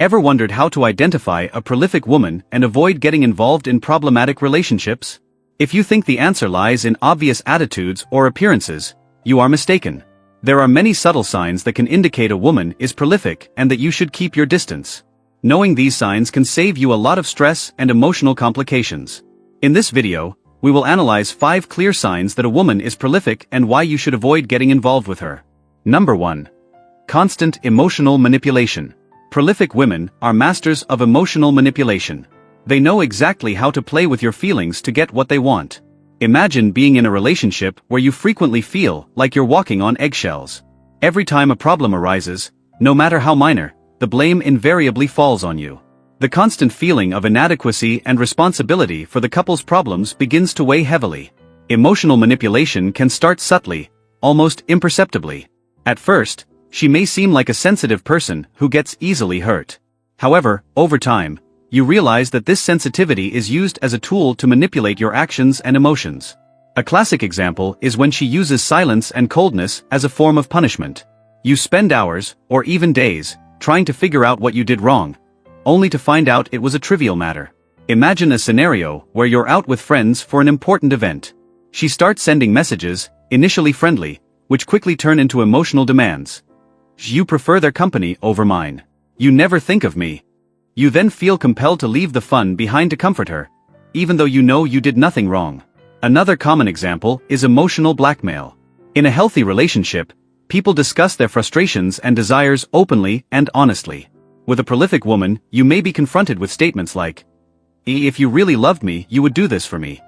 Ever wondered how to identify a prolific woman and avoid getting involved in problematic relationships? If you think the answer lies in obvious attitudes or appearances, you are mistaken. There are many subtle signs that can indicate a woman is prolific and that you should keep your distance. Knowing these signs can save you a lot of stress and emotional complications. In this video, we will analyze 5 clear signs that a woman is prolific and why you should avoid getting involved with her. Number 1. Constant emotional manipulation. Prolific women are masters of emotional manipulation. They know exactly how to play with your feelings to get what they want. Imagine being in a relationship where you frequently feel like you're walking on eggshells. Every time a problem arises, no matter how minor, the blame invariably falls on you. The constant feeling of inadequacy and responsibility for the couple's problems begins to weigh heavily. Emotional manipulation can start subtly, almost imperceptibly. At first, she may seem like a sensitive person who gets easily hurt. However, over time, you realize that this sensitivity is used as a tool to manipulate your actions and emotions. A classic example is when she uses silence and coldness as a form of punishment. You spend hours, or even days, trying to figure out what you did wrong, only to find out it was a trivial matter. Imagine a scenario where you're out with friends for an important event. She starts sending messages, initially friendly, which quickly turn into emotional demands. You prefer their company over mine. You never think of me. You then feel compelled to leave the fun behind to comfort her, even though you know you did nothing wrong. Another common example is emotional blackmail. In a healthy relationship, people discuss their frustrations and desires openly and honestly. With a prolific woman, you may be confronted with statements like, "If you really loved me, you would do this for me."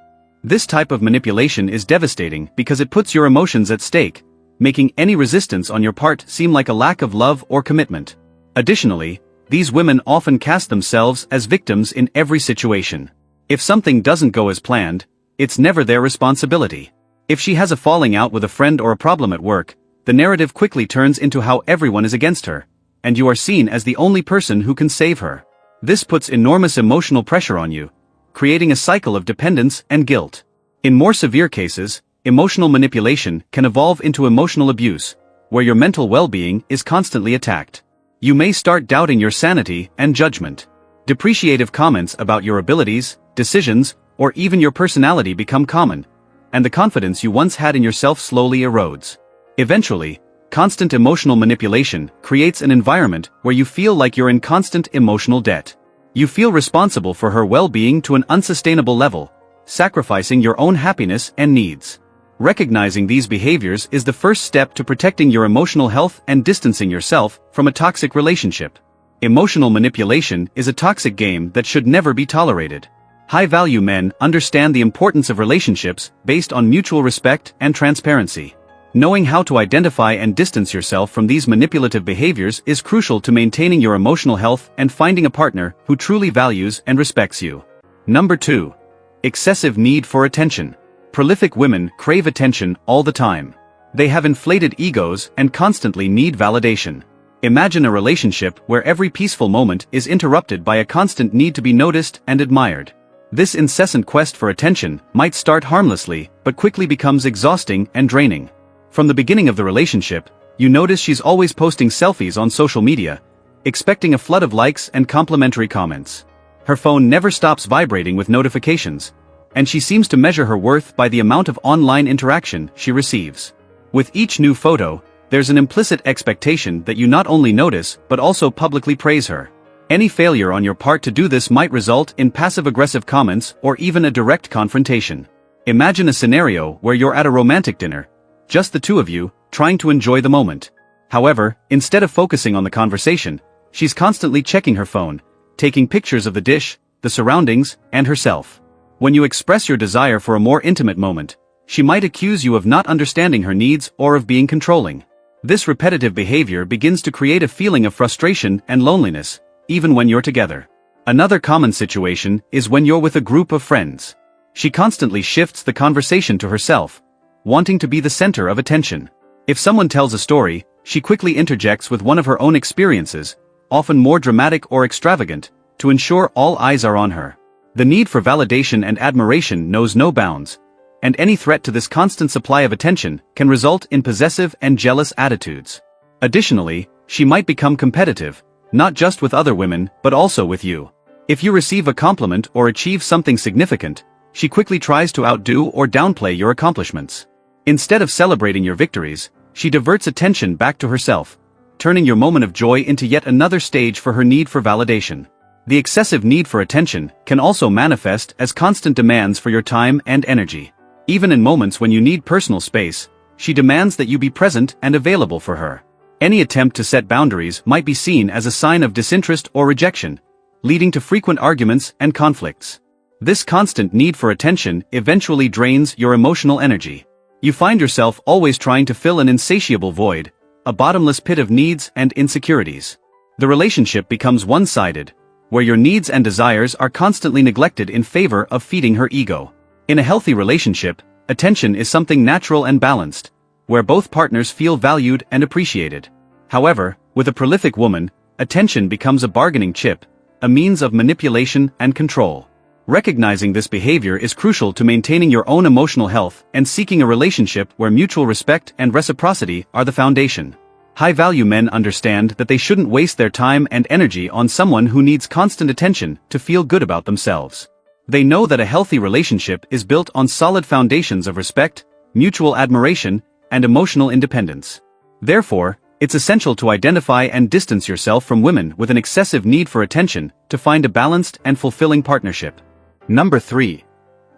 This type of manipulation is devastating because it puts your emotions at stake, making any resistance on your part seem like a lack of love or commitment. Additionally, these women often cast themselves as victims in every situation. If something doesn't go as planned, it's never their responsibility. If she has a falling out with a friend or a problem at work, the narrative quickly turns into how everyone is against her, and you are seen as the only person who can save her. This puts enormous emotional pressure on you, creating a cycle of dependence and guilt. In more severe cases, emotional manipulation can evolve into emotional abuse, where your mental well-being is constantly attacked. You may start doubting your sanity and judgment. Depreciative comments about your abilities, decisions, or even your personality become common, and the confidence you once had in yourself slowly erodes. Eventually, constant emotional manipulation creates an environment where you feel like you're in constant emotional debt. You feel responsible for her well-being to an unsustainable level, sacrificing your own happiness and needs. Recognizing these behaviors is the first step to protecting your emotional health and distancing yourself from a toxic relationship. Emotional manipulation is a toxic game that should never be tolerated. High-value men understand the importance of relationships based on mutual respect and transparency. Knowing how to identify and distance yourself from these manipulative behaviors is crucial to maintaining your emotional health and finding a partner who truly values and respects you. Number 2. Excessive need for attention. Prolific women crave attention all the time. They have inflated egos and constantly need validation. Imagine a relationship where every peaceful moment is interrupted by a constant need to be noticed and admired. This incessant quest for attention might start harmlessly, but quickly becomes exhausting and draining. From the beginning of the relationship, you notice she's always posting selfies on social media, expecting a flood of likes and complimentary comments. Her phone never stops vibrating with notifications, and she seems to measure her worth by the amount of online interaction she receives. With each new photo, there's an implicit expectation that you not only notice but also publicly praise her. Any failure on your part to do this might result in passive-aggressive comments or even a direct confrontation. Imagine a scenario where you're at a romantic dinner, just the two of you, trying to enjoy the moment. However, instead of focusing on the conversation, she's constantly checking her phone, taking pictures of the dish, the surroundings, and herself. When you express your desire for a more intimate moment, she might accuse you of not understanding her needs or of being controlling. This repetitive behavior begins to create a feeling of frustration and loneliness, even when you're together. Another common situation is when you're with a group of friends. She constantly shifts the conversation to herself, wanting to be the center of attention. If someone tells a story, she quickly interjects with one of her own experiences, often more dramatic or extravagant, to ensure all eyes are on her. The need for validation and admiration knows no bounds, and any threat to this constant supply of attention can result in possessive and jealous attitudes. Additionally, she might become competitive, not just with other women, but also with you. If you receive a compliment or achieve something significant, she quickly tries to outdo or downplay your accomplishments. Instead of celebrating your victories, she diverts attention back to herself, turning your moment of joy into yet another stage for her need for validation. The excessive need for attention can also manifest as constant demands for your time and energy. Even in moments when you need personal space, she demands that you be present and available for her. Any attempt to set boundaries might be seen as a sign of disinterest or rejection, leading to frequent arguments and conflicts. This constant need for attention eventually drains your emotional energy. You find yourself always trying to fill an insatiable void, a bottomless pit of needs and insecurities. The relationship becomes one-sided, where your needs and desires are constantly neglected in favor of feeding her ego. In a healthy relationship, attention is something natural and balanced, where both partners feel valued and appreciated. However, with a prolific woman, attention becomes a bargaining chip, a means of manipulation and control. Recognizing this behavior is crucial to maintaining your own emotional health and seeking a relationship where mutual respect and reciprocity are the foundation. High-value men understand that they shouldn't waste their time and energy on someone who needs constant attention to feel good about themselves. They know that a healthy relationship is built on solid foundations of respect, mutual admiration, and emotional independence. Therefore, it's essential to identify and distance yourself from women with an excessive need for attention to find a balanced and fulfilling partnership. Number 3.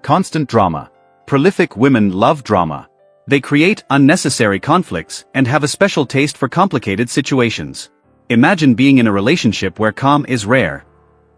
Constant drama. Prolific women love drama. They create unnecessary conflicts and have a special taste for complicated situations. Imagine being in a relationship where calm is rare,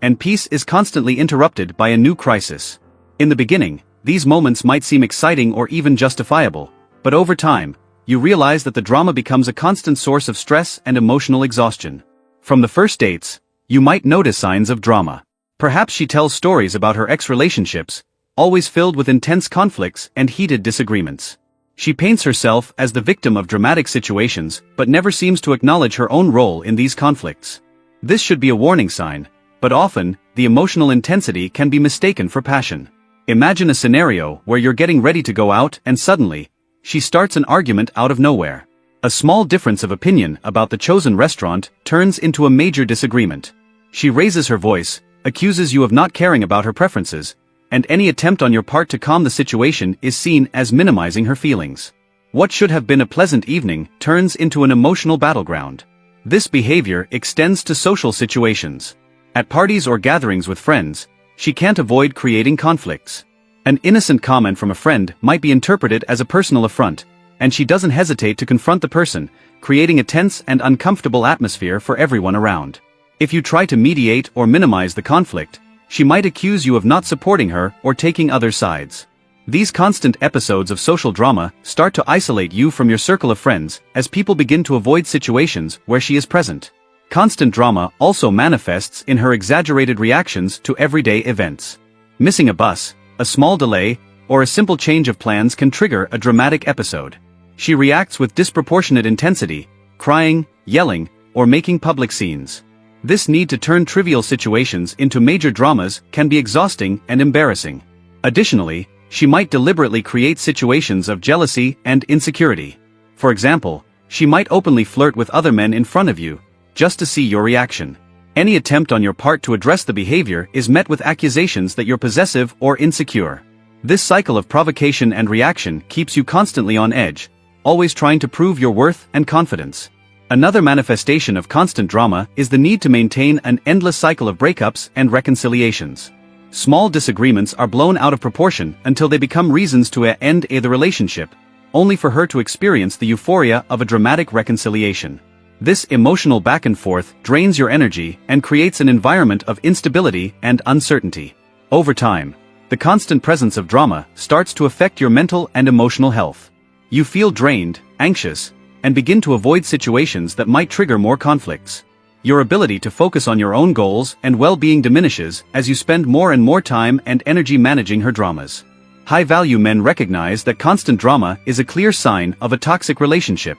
and peace is constantly interrupted by a new crisis. In the beginning, these moments might seem exciting or even justifiable, but over time, you realize that the drama becomes a constant source of stress and emotional exhaustion. From the first dates, you might notice signs of drama. Perhaps she tells stories about her ex-relationships, always filled with intense conflicts and heated disagreements. She paints herself as the victim of dramatic situations but never seems to acknowledge her own role in these conflicts. This should be a warning sign, but often, the emotional intensity can be mistaken for passion. Imagine a scenario where you're getting ready to go out and suddenly, she starts an argument out of nowhere. A small difference of opinion about the chosen restaurant turns into a major disagreement. She raises her voice, accuses you of not caring about her preferences, and any attempt on your part to calm the situation is seen as minimizing her feelings. What should have been a pleasant evening turns into an emotional battleground. This behavior extends to social situations. At parties or gatherings with friends, she can't avoid creating conflicts. An innocent comment from a friend might be interpreted as a personal affront, and she doesn't hesitate to confront the person, creating a tense and uncomfortable atmosphere for everyone around. If you try to mediate or minimize the conflict, she might accuse you of not supporting her or taking other sides. These constant episodes of social drama start to isolate you from your circle of friends as people begin to avoid situations where she is present. Constant drama also manifests in her exaggerated reactions to everyday events. Missing a bus, a small delay, or a simple change of plans can trigger a dramatic episode. She reacts with disproportionate intensity, crying, yelling, or making public scenes. This need to turn trivial situations into major dramas can be exhausting and embarrassing. Additionally, she might deliberately create situations of jealousy and insecurity. For example, she might openly flirt with other men in front of you, just to see your reaction. Any attempt on your part to address the behavior is met with accusations that you're possessive or insecure. This cycle of provocation and reaction keeps you constantly on edge, always trying to prove your worth and confidence. Another manifestation of constant drama is the need to maintain an endless cycle of breakups and reconciliations. Small disagreements are blown out of proportion until they become reasons to end the relationship, only for her to experience the euphoria of a dramatic reconciliation. This emotional back and forth drains your energy and creates an environment of instability and uncertainty. Over time, the constant presence of drama starts to affect your mental and emotional health. You feel drained, anxious, and begin to avoid situations that might trigger more conflicts. Your ability to focus on your own goals and well-being diminishes as you spend more and more time and energy managing her dramas. High-value men recognize that constant drama is a clear sign of a toxic relationship.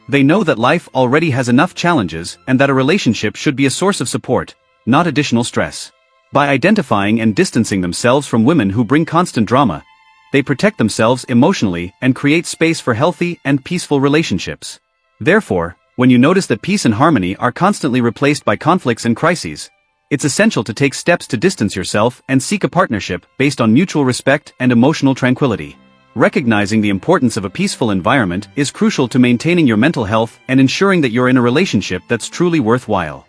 They know that life already has enough challenges and that a relationship should be a source of support, not additional stress. By identifying and distancing themselves from women who bring constant drama, they protect themselves emotionally and create space for healthy and peaceful relationships. Therefore, When you notice that peace and harmony are constantly replaced by conflicts and crises, it's essential to take steps to distance yourself and seek a partnership based on mutual respect and emotional tranquility. Recognizing the importance of a peaceful environment is crucial to maintaining your mental health and ensuring that you're in a relationship that's truly worthwhile.